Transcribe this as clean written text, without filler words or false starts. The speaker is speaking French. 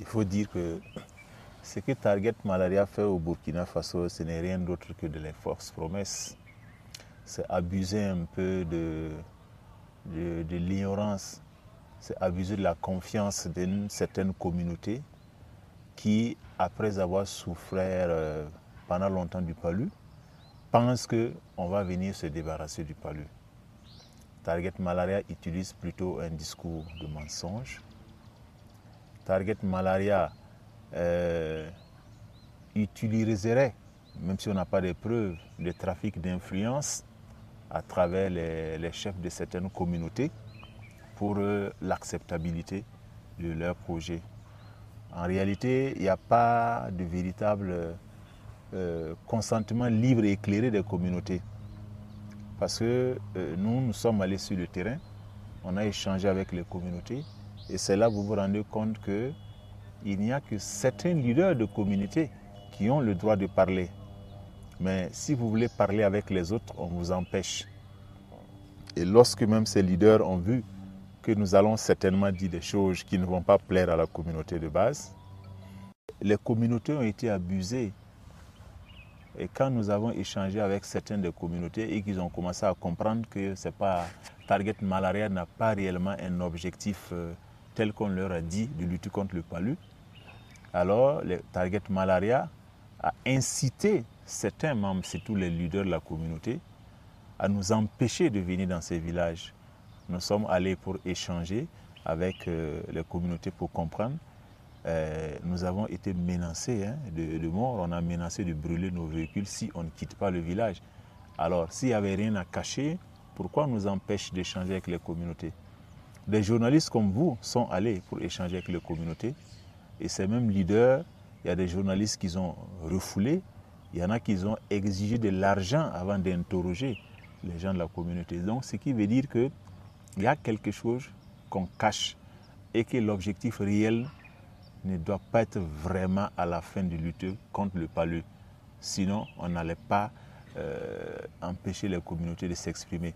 il faut dire que ce que Target Malaria fait au Burkina Faso, ce n'est rien d'autre que de les fausses promesses. C'est abuser un peu de l'ignorance, c'est abuser de la confiance d'une certaine communauté qui, après avoir souffert pendant longtemps du palu, pense qu'on va venir se débarrasser du palu. Target Malaria utilise plutôt un discours de mensonge. Target Malaria utiliserait, même si on n'a pas de preuves, le trafic d'influence à travers les chefs de certaines communautés pour l'acceptabilité de leur projet. En réalité, il n'y a pas de véritable consentement libre et éclairé des communautés. Parce que nous sommes allés sur le terrain, on a échangé avec les communautés, et c'est là que vous vous rendez compte qu'il n'y a que certains leaders de communautés qui ont le droit de parler. Mais si vous voulez parler avec les autres, on vous empêche. Et lorsque même ces leaders ont vu que nous allons certainement dire des choses qui ne vont pas plaire à la communauté de base, les communautés ont été abusées. Et quand nous avons échangé avec certaines des communautés et qu'ils ont commencé à comprendre que c'est pas, Target Malaria n'a pas réellement un objectif tel qu'on leur a dit de lutter contre le palu, alors le Target Malaria a incité certains membres, surtout les leaders de la communauté, à nous empêcher de venir dans ces villages. Nous sommes allés pour échanger avec les communautés pour comprendre. Nous avons été menacés de mort, on a menacé de brûler nos véhicules si on ne quitte pas le village. Alors, s'il n'y avait rien à cacher, pourquoi nous empêche d'échanger avec les communautés? Des journalistes comme vous sont allés pour échanger avec les communautés, et ces mêmes leaders, il y a des journalistes qui ont refoulé, il y en a qui ont exigé de l'argent avant d'interroger les gens de la communauté. Donc, ce qui veut dire qu'il y a quelque chose qu'on cache et que l'objectif réel ne doit pas être vraiment à la fin de lutter contre le palu. Sinon, on n'allait pas empêcher les communautés de s'exprimer.